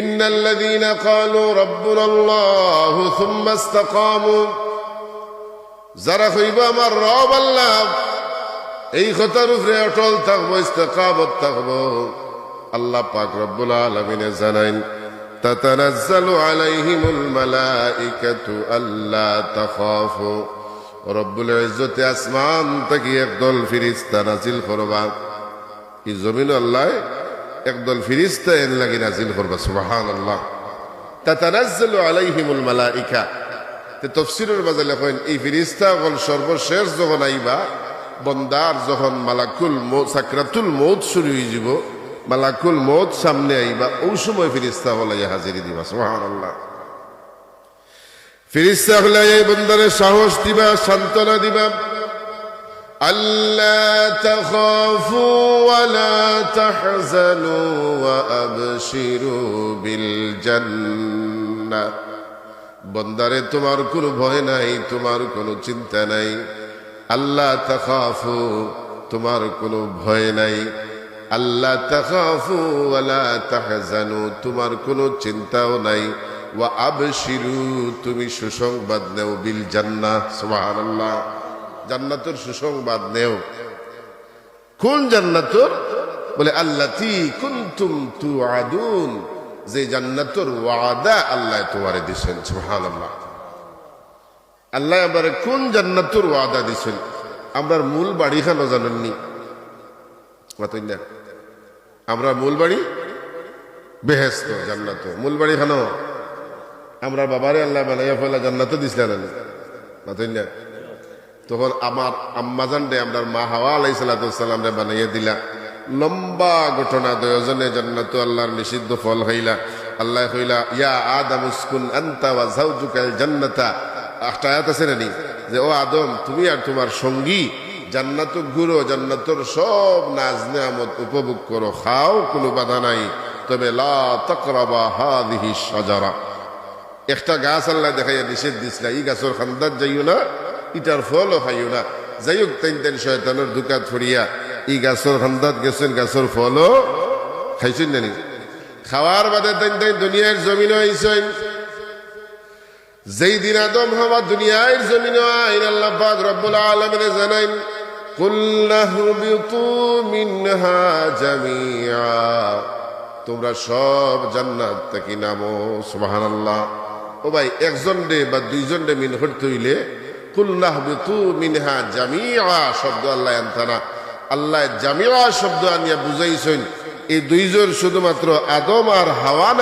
ইন্নাল্লাযীনা ক্বালু রাব্বুনাল্লাহু সুম্মা ইসতাকামু, যারা কইব আমার রব আল্লাহ, এই কথার উপরে অটল থাকবো, ইস্তেকামত থাকবো, আল্লাহ পাক রব্বুল আলামিন জানাইন তাতানাজ্জালু আলাইহিমুল মালাইকাতু আল্লা তাখাফু, রব্বুল ইজ্জতে আসমান থেকে একদল ফেরেশতা নাজিল করবা, এই জমিন আল্লাহ একদল ফেরেশতা এর লাগি নাজিল করবা। সুবহানাল্লাহ। তাতানাজ্জালু আলাইহিমুল মালাইকা, তে তাফসীরের মাঝে লেখেন এই ফেরেশতা গল সর্বশেষ যখন আইবা, বন্দার যখন মালাকুল মউত সাকরাতুল মউত শুরু হয়ে যাব, মালাকুল মউত সামনে আইবা, ওই সময় ফেরেশতা হলাই হাজিরি দিবা। সুবহানাল্লাহ। ফেরেশতা হলাই এই বন্দারে সাহস দিবা, সান্ত্বনা দিবা, আল্লা তাখাফু ওয়া লা তাহজানু ওয়া আবশিরু বিল জান্নাহ, বন্দারে তোমার কোনো ভয় নাই, তোমার কোনো চিন্তা নাই। আল্লাহ তাখাফু, তোমার কোনো ভয় নাই। আল্লাহ তাখাফু ওয়া লা তাহজানু, তোমার কোনো চিন্তাও নাই। ওয়া আবশিরু, তুমি সুসংবাদ নেও, বিল জান্নাহ। সুবহানাল্লাহ। জান্নাতের সুসংবাদ নেও। কোন জান্নাতের? বলে আল্লাতী কুনতুম তুআদুন, যে জান্নাতের ওয়াদা আল্লাহ তোমারে দিয়েছেন। সুবহানাল্লাহ। আল্লাহ আবার কোন জান্নাতের ওয়াদা দিয়েছেন? আমরার মূল বাড়ি খানো জানেননি? না, আমরা মূল বাড়ি বেহেশত, জান্নাত। মূল বাড়ি খানো আমরা বাবারে আল্লাহ বানাইয়া ফেলা জান্নাতও দিছিলেন না? তখন আমার আম্মাজান রে, আমরা মা হাওয়া আলাইহিস সালাম রে বানাইয়া দিলা। লম্বা ঘটনা, দয়জনে জান্নাত আল্লাহর নিষিদ্ধ ফল খাইলা। আল্লাহ কইলা ইয়া আদম উসকুন আনতা ওয়া যাওজুকাল জান্নাতা, একটা আয়াত আছে না, যে ও আদম, তুমি আর তোমার সঙ্গী জান্নাত ঘুরো, জান্নাতের সব নাজ নেয়ামত উপভোগ করো, খাও, কোনো বাধা নাই, তবে লা তাকরাবা হাযিহি শাজারা, একটা গাছ আল্লাহ দেখাইয়া নিষেধ দিছিল, এই গাছের খান্দাত যাইও না, ইটার ফলও খাইও না। যাই হোক, তেন শয়তানের দুকাত ফরিয়া এই গাছের খান্দাত গেছেন, গাছের ফলও খাইছেন না? খাওয়ার বাদে তেন দুনিয়ার জমিনও আইছেন। যেই দিন আদম হাওয়া দুনিয়ার জমিনে আইন, আল্লাহ পাক রব্বুল আলামিন জানাইন কুল নাহবিতু মিনহা জামিআ, তোমরা সব জান্নাত থেকে নামো। সুবহানাল্লাহ। ও ভাই, একজন রে বা দুইজন রে মিন করতে হইলে কুল নাহবিতু মিনহা জামিআ শব্দ আল্লাহ আনতানা, আল্লাহ জামিআ শব্দ আনিয়া বুঝাইছেন এই দুইজন শুধুমাত্র আদম আর হাওয়া